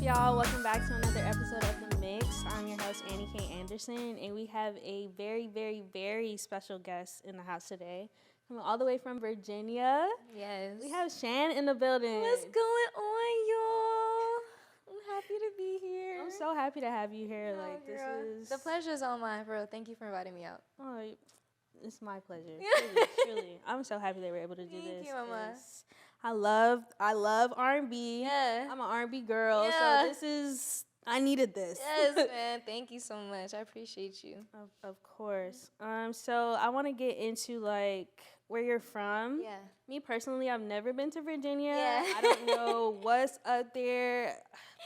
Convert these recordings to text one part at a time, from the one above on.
y'all, welcome back to another episode of The Mix. I'm your host, Anniekay Anderson, and we have a very, very, very special guest in the house today. Coming all the way from Virginia. Yes. We have SHANN in the building. What's going on, y'all? I'm happy to be here. I'm so happy to have you here. No, like, this girl. is... The pleasure is all mine, bro. Thank you for inviting me out. Oh, it's my pleasure. Truly, truly. I'm so happy they were able to do this. Thank you, Mama. I love R&B. Yeah. I'm an R&B girl, Yeah. so I needed this. Yes, man. Thank you so much. I appreciate you. Of course. So I want to get into, like, where you're from. Yeah. Me personally, I've never been to Virginia. Yeah. I don't know what's up there.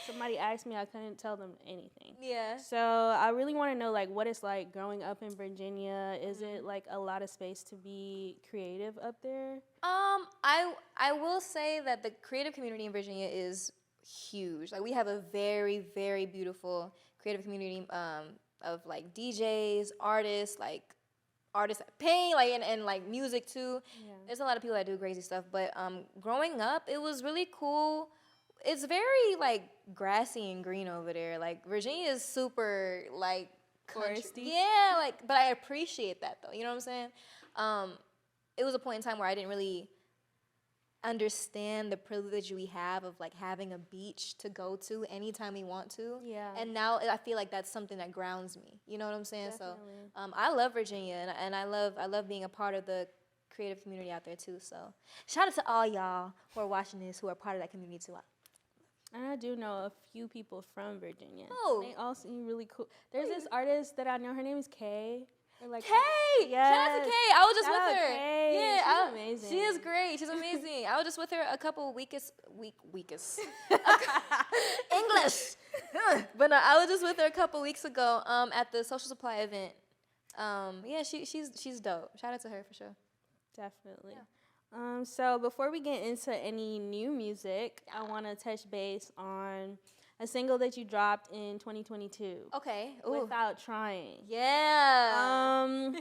Somebody asked me, I couldn't tell them anything. Yeah. So I really want to know, like, what it's like growing up in Virginia. Is it, like, a lot of space to be creative up there? I will say that the creative community in Virginia is huge. Like, we have a very, very beautiful creative community of like DJs, artists that paint, like and like music too. Yeah. There's a lot of people that do crazy stuff. But growing up, it was really cool. It's very like grassy and green over there. Like Virginia is super like Foresty. Yeah, like, but I appreciate that though. You know what I'm saying? It was a point in time where I didn't really understand the privilege we have of like having a beach to go to anytime we want to. Yeah. And now I feel like that's something that grounds me. You know what I'm saying? Definitely. So I love Virginia and I love being a part of the creative community out there too. So shout out to all y'all who are watching this who are part of that community too. And I do know a few people from Virginia. Oh. They all seem really cool. There's this artist that I know. Her name is Kay. Like, Kay! Yes. Shout out to Kay. I was just Shout out with her. Kay. Yeah, She's amazing. She is great. She's amazing. I was just with her a couple weekest. English. But no, I was just with her a couple weeks ago at the Social Supply event. Yeah, she's dope. Shout out to her for sure. Definitely. Yeah. So before we get into any new music, I want to touch base on a single that you dropped in 2022. Okay. Ooh. Without Trying. Yeah.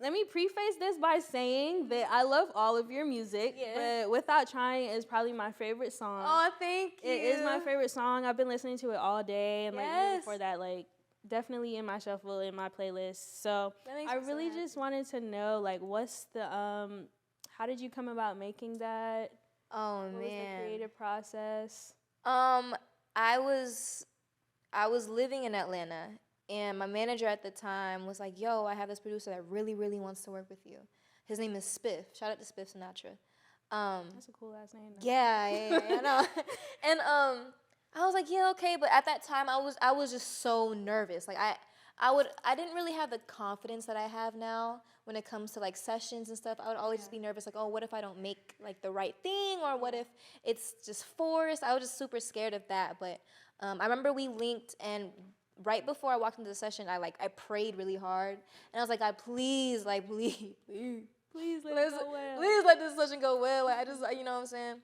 Let me preface this by saying that I love all of your music, but Without Trying is probably my favorite song. Oh, thank you. It is my favorite song. I've been listening to it all day, and like even before that, like definitely in my shuffle, in my playlist. So I really just wanted to know, like, what's the how did you come about making that? Oh, what man. was the creative process? I was living in Atlanta, and my manager at the time was like, yo, I have this producer that really, really wants to work with you. His name is Spiff. Shout out to Spiff Sinatra. That's a cool last name. Yeah, I know. And I was like, yeah, okay, but at that time I was just so nervous. Like I didn't really have the confidence that I have now when it comes to like sessions and stuff. I would always just be nervous, like, oh, what if I don't make like the right thing, or what if it's just forced? I was just super scared of that. But I remember we linked, and right before I walked into the session, I prayed really hard, and I was like, God, please let it go well. Please let this session go well. Like, I just, you know what I'm saying?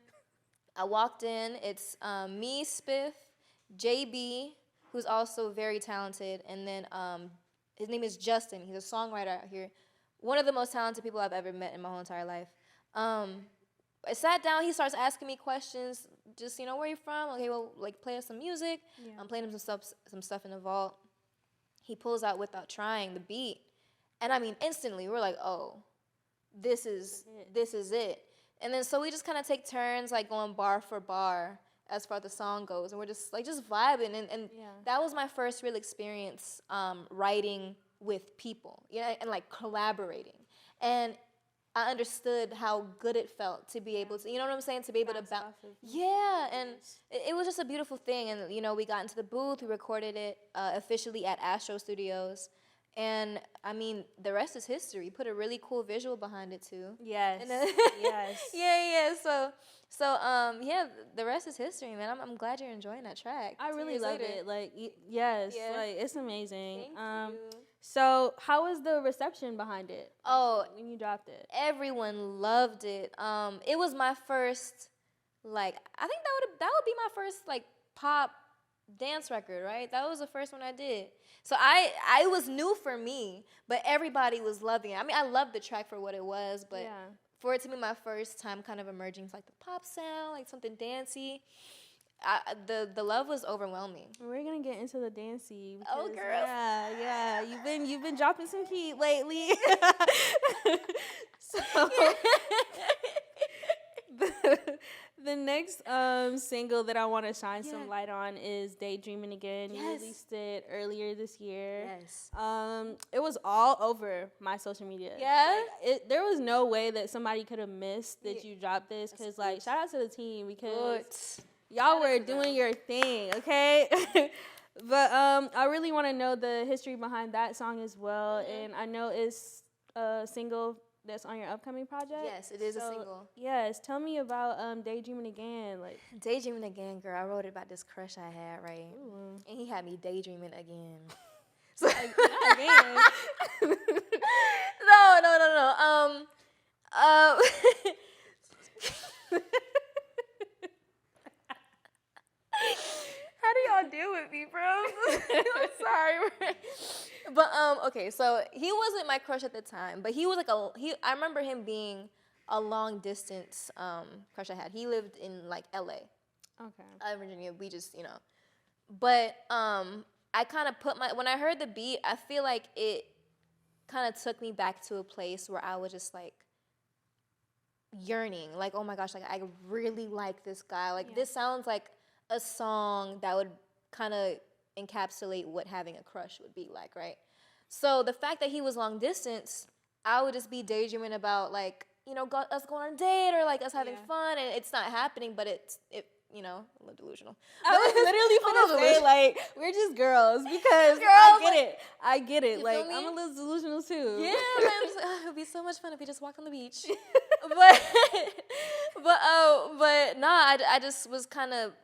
I walked in. It's me, Spiff, JB, who's also very talented, and then his name is Justin. He's a songwriter out here. One of the most talented people I've ever met in my whole entire life. I sat down. He starts asking me questions. Just, where you from? Okay, well, like, play us some music. Yeah. I'm playing him some stuff in the vault. He pulls out Without Trying, the beat. And, I mean, instantly, we're like, oh, this is it. And then so we just kind of take turns, like, going bar for bar as far as the song goes. And we're just vibing. And that was my first real experience writing with people, and, like, collaborating. And I understood how good it felt to be able to, you know what I'm saying, to be able to bounce. Yeah, and it was just a beautiful thing. And, we got into the booth, we recorded it officially at Astro Studios. And, I mean, the rest is history. Put a really cool visual behind it, too. Yes, And then yes. Yeah, so, the rest is history, man. I'm glad you're enjoying that track. I really love it. Like, yes, Yeah. like, it's amazing. Thank you. So how was the reception behind it? Oh, when you dropped it? Everyone loved it. It was my first, like, I think that would be my first, like, pop dance record, right? That was the first one I did. So I was new for me, but everybody was loving it. I mean, I loved the track for what it was, but for it to be my first time kind of emerging to, like, the pop sound, like something dancey, the love was overwhelming. We're gonna get into the dancey. Oh, girl. Yeah. You've been dropping some heat lately. So the next single that I want to shine some light on is "Daydreaming Again." You released it earlier this year. Yes. It was all over my social media. Yeah. Like, there was no way that somebody could have missed that you dropped this, because like shout out to the team, because y'all were doing your thing, okay? But I really want to know the history behind that song as well, and I know it's a single that's on your upcoming project. Yes, it is a single. Yes, tell me about Daydreaming Again. Like, Daydreaming Again, girl. I wrote it about this crush I had, right? Ooh. And he had me daydreaming again. So again. No. How do y'all deal with me, bro? I'm sorry. But okay, so he wasn't my crush at the time, but he was like I remember him being a long distance crush I had. He lived in like LA. Okay. Virginia. We just, But I kind of when I heard the beat, I feel like it kind of took me back to a place where I was just like yearning, like, oh my gosh, like I really like this guy. Like this sounds like a song that would kind of encapsulate what having a crush would be like, right? So the fact that he was long distance, I would just be daydreaming about like, us going on a date or like us having fun, and it's not happening, but it a little delusional. I was literally gonna say, like, we're just girls, because I get it. Like, I'm a little delusional too. Yeah, man, I'm just like, it would be so much fun if we just walked on the beach. but I just was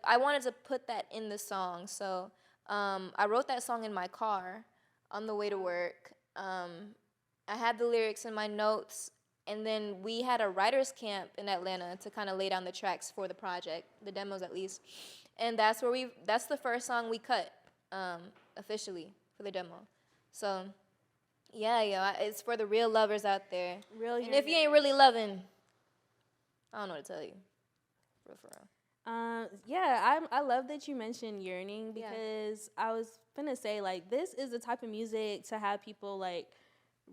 I wanted to put that in the song. So I wrote that song in my car on the way to work. I had the lyrics in my notes, and then we had a writer's camp in Atlanta to kind of lay down the tracks for the project, the demos at least. And that's the first song we cut officially for the demo. So yeah, it's for the real lovers out there. And if you ain't really loving, I don't know what to tell you. For real. I love that you mentioned yearning, because I was gonna say, like, this is the type of music to have people like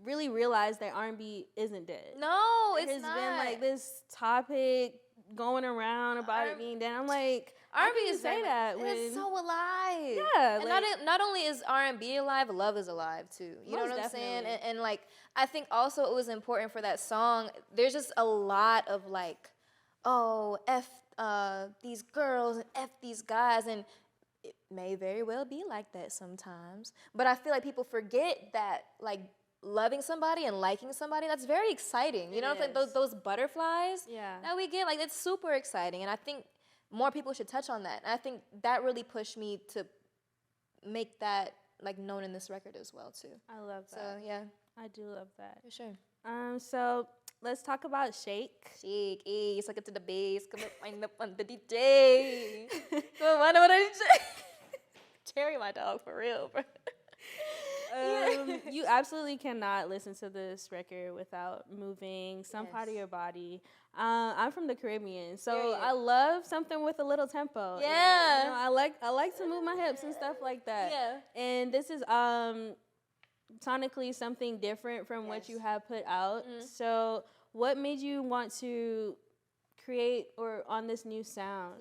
really realize that R&B isn't dead. No, it's not. There's been like this topic going around about it being dead. I'm like, R&B is say that it's so alive. Yeah, and not only is R&B alive, love is alive too. You know what I'm saying? And like, I think also it was important for that song. There's just a lot of like, oh, F these girls and F these guys, and it may very well be like that sometimes. But I feel like people forget that, like, loving somebody and liking somebody, that's very exciting. You know what I'm saying? Those butterflies that we get, like, it's super exciting. And I think more people should touch on that. And I think that really pushed me to make that, like, known in this record as well, too. I love that. So, yeah. I do love that. For sure. So let's talk about Shake. Shake, hey, suck it to the bass, come up, wind up on the DJ. Come on, what DJ? Cherry, my dog, for real, bro. You absolutely cannot listen to this record without moving some part of your body. I'm from the Caribbean, so I love something with a little tempo. Yeah, I like to move my hips and stuff like that. Yeah, and this is sonically something different from what you have put out. So what made you want to create or on this new sound?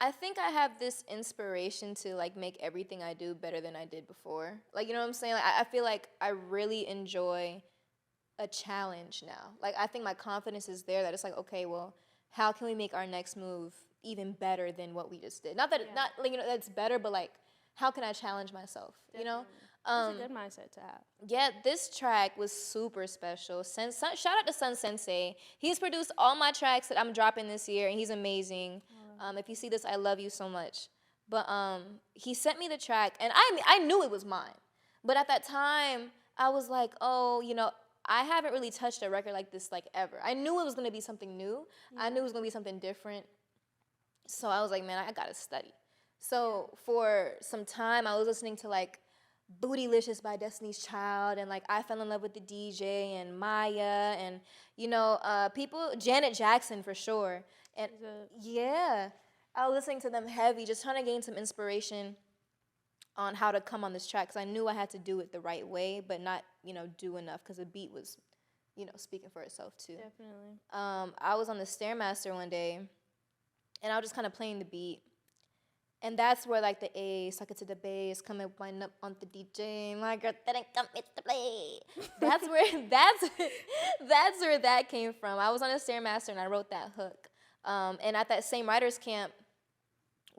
I think I have this inspiration to, like, make everything I do better than I did before. Like, you know what I'm saying? Like, I feel like I really enjoy a challenge now. Like, I think my confidence is there that it's like, okay, well, how can we make our next move even better than what we just did? Not that that's better, but like, how can I challenge myself? Definitely. You know? It's a good mindset to have. Yeah, this track was super special. Shout out to Sun Sensei. He's produced all my tracks that I'm dropping this year, and he's amazing. If you see this, I love you so much. But he sent me the track, and I knew it was mine. But at that time, I was like, oh, I haven't really touched a record like this, like, ever. I knew it was going to be something new. I knew it was going to be something different. So I was like, man, I got to study. So for some time, I was listening to, like, Bootylicious by Destiny's Child, and like I Fell in Love with the DJ, and Maya, and people, Janet Jackson for sure, and I was listening to them heavy, just trying to gain some inspiration on how to come on this track, because I knew I had to do it the right way, but not, do enough, because the beat was, speaking for itself too. Definitely. I was on the Stairmaster one day, and I was just kind of playing the beat, and that's where like the A, suck it to the bass, come and wind up on the DJ, my girl didn't come to play. That's where that's where that came from. I was on a Stairmaster and I wrote that hook. And at that same writers camp,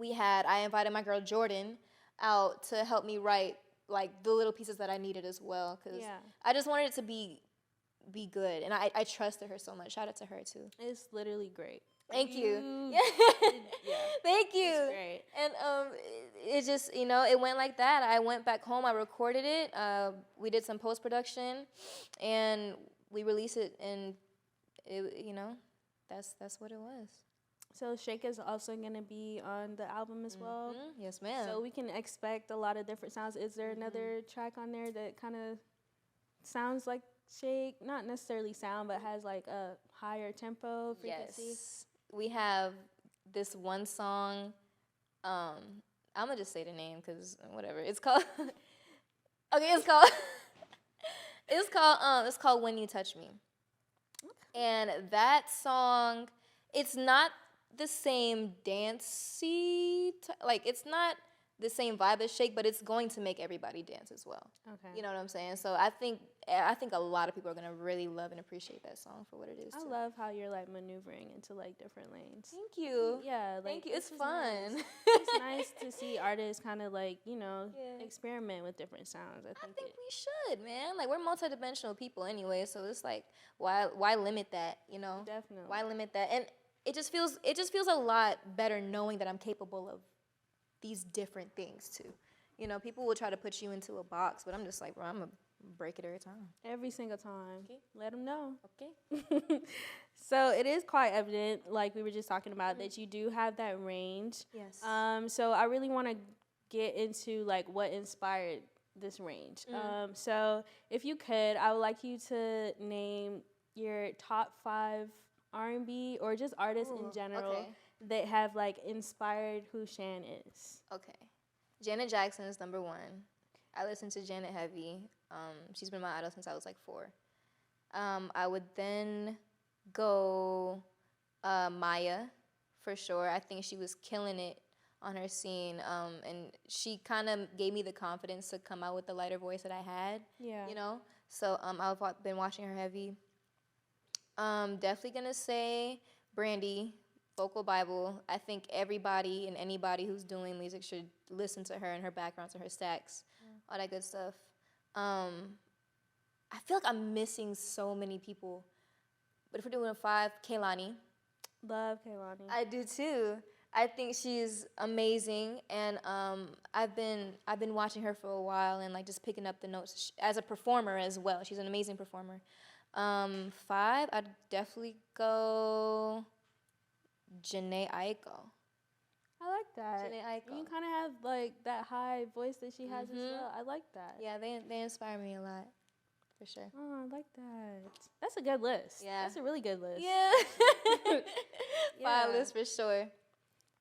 I invited my girl Jordan out to help me write like the little pieces that I needed as well, because I just wanted it to be good, and I trusted her so much. Shout out to her too. It's literally great. Thank you. Thank you. It's great. And it just, it went like that. I went back home, I recorded it, we did some post-production, and we released it, and it, that's what it was. So Shake is also going to be on the album as well? Yes, ma'am. So we can expect a lot of different sounds. Is there another track on there that kind of sounds like Shake? Not necessarily sound, but has like a higher tempo frequency? Yes. We have this one song. I'm going to just say the name because whatever. It's called... it's called When You Touch Me. Okay. And that song, it's not the same dancey, it's not the same vibe as Shake, but it's going to make everybody dance as well. Okay. You know what I'm saying? So I think a lot of people are gonna really love and appreciate that song for what it is. I love how you're like maneuvering into like different lanes. Thank you. Yeah, like, thank you. It's fun. Nice. It's nice to see artists kind of like experiment with different sounds. I think we should, man. Like, we're multidimensional people anyway, so it's like why limit that? Definitely. Why limit that? And it just feels a lot better knowing that I'm capable of these different things too. People will try to put you into a box, but I'm just like, bro, I'm gonna break it every time. Every single time. Okay. Let them know. Okay. So it is quite evident, like we were just talking about, that you do have that range. Yes. So I really want to get into like what inspired this range. So if you could, I would like you to name your top 5 R&B or just artists in general that have like inspired who SHANN is. Okay. Janet Jackson is number 1. I listen to Janet heavy. She's been my idol since I was like 4. I would then go Maya for sure. I think she was killing it on her scene, and she kind of gave me the confidence to come out with the lighter voice that I had. Yeah. So I've been watching her heavy. Definitely gonna say Brandy, Vocal Bible. I think everybody and anybody who's doing music should listen to her and her backgrounds and her stacks, all that good stuff. I feel like I'm missing so many people, but if we're doing a 5, Kehlani. Love Kehlani. I do too. I think she's amazing, and I've been watching her for a while and like just picking up the notes as a performer as well. She's an amazing performer. 5, I'd definitely go Jhené Aiko. I like that. Jhené Aiko. You kind of have like that high voice that she has as well. I like that. Yeah, they inspire me a lot, for sure. Oh, I like that. That's a good list. Yeah. That's a really good list. Yeah. 5 list for sure.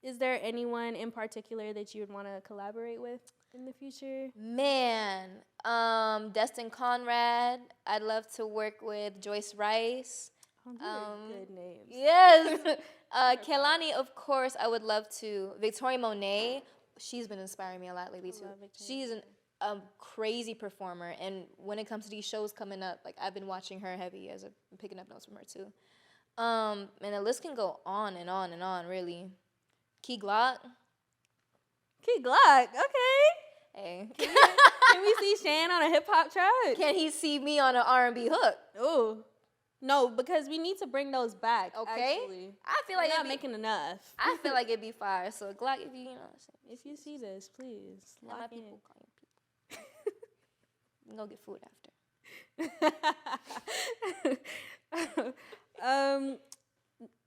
Is there anyone in particular that you would want to collaborate with in the future? Man, Destin Conrad. I'd love to work with Joyce Rice. Oh, these are good names. Yes. Kehlani, of course, I would love to. Victoria Monet, she's been inspiring me a lot lately too. She's a crazy performer, and when it comes to these shows coming up, like I've been watching her heavy as I'm picking up notes from her too. And the list can go on and on and on, really. Key Glock. Key Glock, okay. Hey. Can we see SHANN on a hip-hop track? Can he see me on an R&B hook? Ooh. No, because we need to bring those back, okay. Actually. I feel like we're not making enough. I feel like it'd be fire. So Glock, if you know what I'm saying. If you see this, please lock my in. people call you people. Go get food after.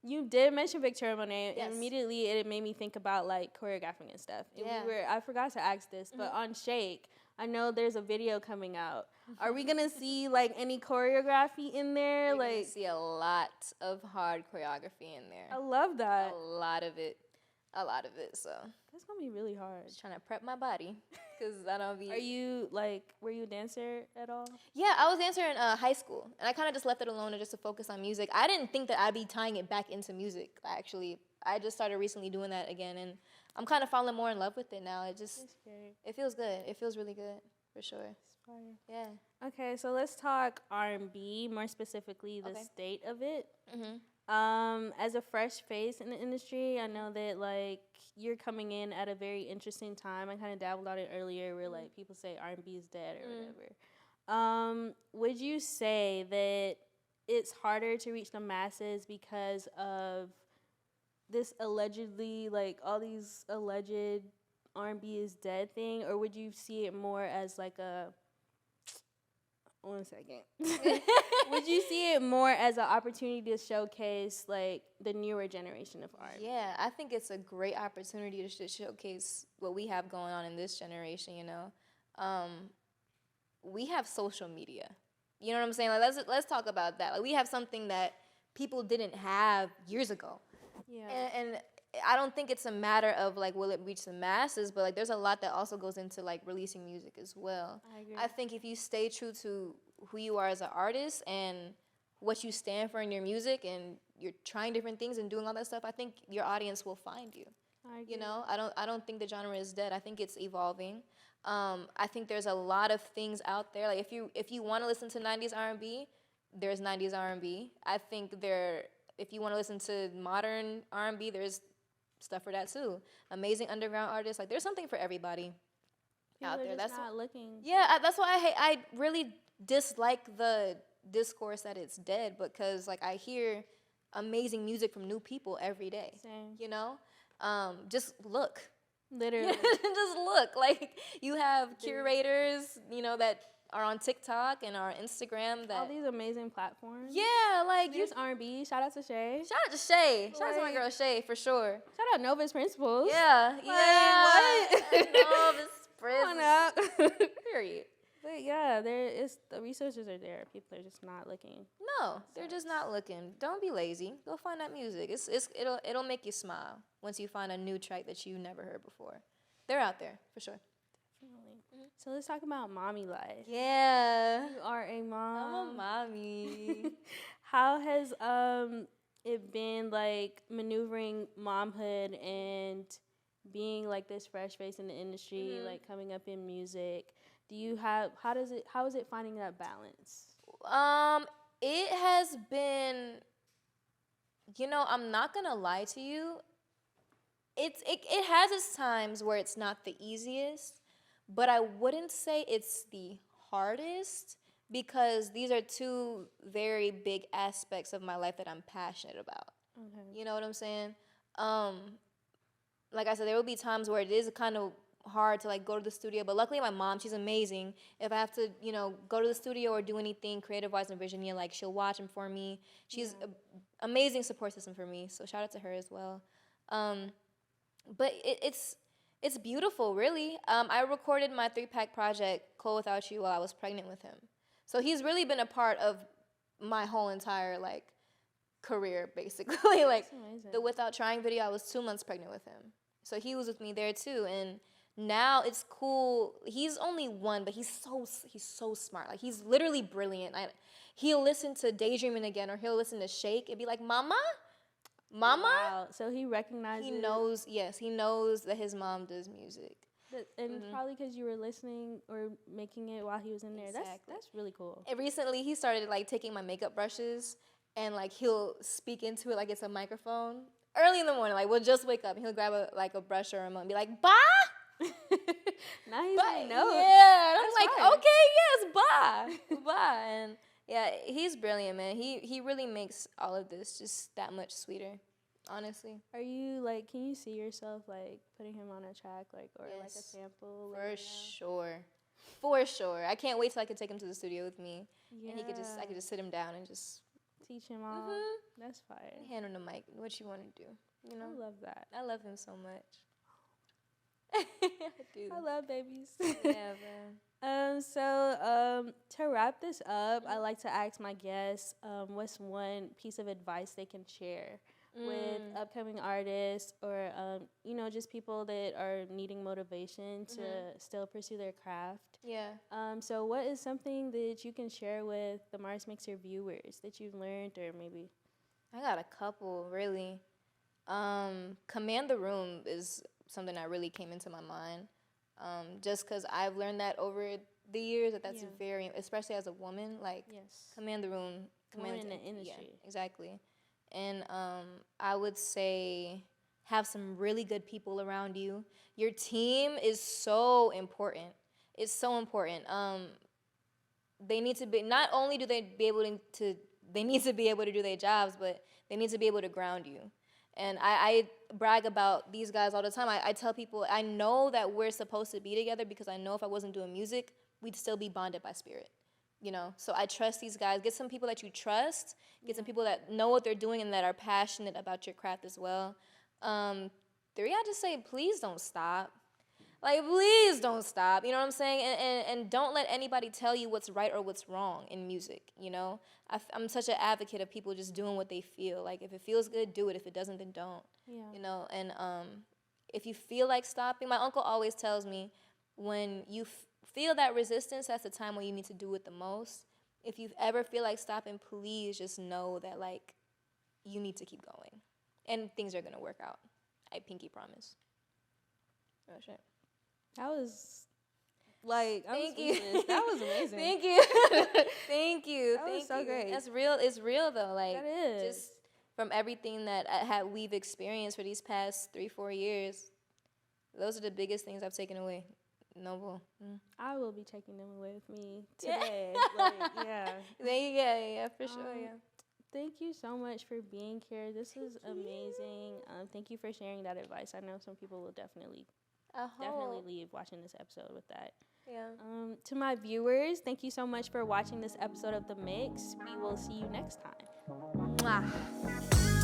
You did mention Victoria Monet, yes. and immediately it made me think about like choreographing and stuff. And yeah. I forgot to ask this, but on Shake, I know there's a video coming out. Are we gonna see like any choreography in there? You're like gonna see a lot of hard choreography in there. I love that. A lot of it. a lot of it. So that's gonna be really hard. Just trying to prep my body because I don't be. Are you were you a dancer at all? Yeah, I was a dancer in high school, and I kind of just left it alone and just to focus on music. I didn't think that I'd be tying it back into music. Actually, I just started recently doing that again, and I'm kind of falling more in love with it now. It feels good. It feels really good for sure. Yeah. Okay, so let's talk R&B, more specifically the state of it. As a fresh face in the industry, I know that like you're coming in at a very interesting time. I kind of dabbled on it earlier, where like people say R&B is dead or whatever. Would you say that it's harder to reach the masses because of this allegedly, like all these alleged R&B is dead thing, or would you see it more as like a 1 second. Would you see it more as an opportunity to showcase like the newer generation of art? Yeah, I think it's a great opportunity to showcase what we have going on in this generation. You know, we have social media. You know what I'm saying? Like let's talk about that. Like we have something that people didn't have years ago. Yeah. And I don't think it's a matter of like will it reach the masses, but like there's a lot that also goes into like releasing music as well. I agree. I think if you stay true to who you are as an artist and what you stand for in your music, and you're trying different things and doing all that stuff, I think your audience will find you. I agree. You know, I don't think the genre is dead. I think it's evolving. I think there's a lot of things out there. Like if you want to listen to 90s R&B, there's 90s R&B. I think if you want to listen to modern R&B, there's stuff for that too. Amazing underground artists. Like there's something for everybody out there. That's not looking. Yeah, that's why I really dislike the discourse that it's dead, because like I hear amazing music from new people every day. Same. You know, just look. Literally. Just look. Like you have curators, you know, that are on TikTok and are on Instagram. That all these amazing platforms. Yeah, like there's R&B. Shout out to Shay. Shout out to Shay. Shout out to my girl Shay for sure. Shout out Nova's Principles. Yeah. Like, yeah. What? Nova's Principles. Come on up. Period. But yeah, the resources are there. People are just not looking. No, they're just not looking. Don't be lazy. Go find that music. It'll make you smile once you find a new track that you never heard before. They're out there for sure. Definitely. So let's talk about mommy life. Yeah. You are a mom. I'm a mommy. How has it been like maneuvering momhood and being like this fresh face in the industry, like coming up in music? How is it finding that balance? It has been, you know, I'm not gonna lie to you. It has its times where it's not the easiest, but I wouldn't say it's the hardest, because these are two very big aspects of my life that I'm passionate about. Okay. You know what I'm saying? Like I said, there will be times where it is kind of hard to like go to the studio, but luckily my mom, she's amazing. If I have to, you know, go to the studio or do anything creative wise in Virginia, like she'll watch them for me. She's an amazing support system for me, so shout out to her as well. But it's beautiful, really. I recorded my 3-pack project Cold Without You while I was pregnant with him, so he's really been a part of my whole entire like career, basically. Like the Without Trying video, I was 2 months pregnant with him, so he was with me there too. And now it's cool. He's only 1, but he's so smart. Like he's literally brilliant. He'll listen to Daydreaming Again, or he'll listen to Shake and be like, Mama? Wow. So he recognizes. He knows, yes, he knows that his mom does music. And probably because you were listening or making it while he was in there. Exactly. That's really cool. And recently he started like taking my makeup brushes and like he'll speak into it like it's a microphone. Early in the morning, like we'll just wake up and he'll grab a brush or a mug and be like, "Bah!" Now he's saying no. Yeah, and I'm like, okay, yes, bye, bye. And yeah, he's brilliant, man. He really makes all of this just that much sweeter, honestly. Are you like, can you see yourself like putting him on a track, like, or like a sample? For sure. I can't wait till I can take him to the studio with me, and I could just sit him down and just teach him all. That's fire. Hand on the mic. What you want to do? You know. I love that. I love him so much. I do. I love babies. Yeah, man. So to wrap this up, I like to ask my guests, what's one piece of advice they can share with upcoming artists or, just people that are needing motivation to still pursue their craft. Yeah. So what is something that you can share with the Mars Mixer viewers that you've learned, or maybe? I got a couple, really. Command the room is something that really came into my mind. Just because I've learned that over the years, that's very, especially as a woman, command the room. Command in the industry. Yeah, exactly. And I would say have some really good people around you. Your team is so important. It's so important. They need to be, not only do they be able to they need to be able to do their jobs, but they need to be able to ground you. And I brag about these guys all the time. I tell people, I know that we're supposed to be together because I know if I wasn't doing music, we'd still be bonded by spirit. So I trust these guys. Get some people that you trust. Get some people that know what they're doing and that are passionate about your craft as well. 3, I just say, please don't stop. Please don't stop. You know what I'm saying? And don't let anybody tell you what's right or what's wrong in music, I'm such an advocate of people just doing what they feel. If it feels good, do it. If it doesn't, then don't. Yeah. And if you feel like stopping, my uncle always tells me, when you feel that resistance, that's the time when you need to do it the most. If you ever feel like stopping, please just know that, you need to keep going. And things are going to work out. I pinky promise. Oh, shit. That was, thank you. That was amazing. Thank you. Thank you. That was so great. That's real. It's real, though. That is. Just from everything that we've experienced for these past 3-4 years, those are the biggest things I've taken away. Noble. I will be taking them away with me today. Yeah. Yeah, for sure, yeah. Thank you so much for being here. This was amazing. Thank you for sharing that advice. I know some people will definitely leave watching this episode with that. Yeah. To my viewers, thank you so much for watching this episode of The Mix. We will see you next time. Mwah.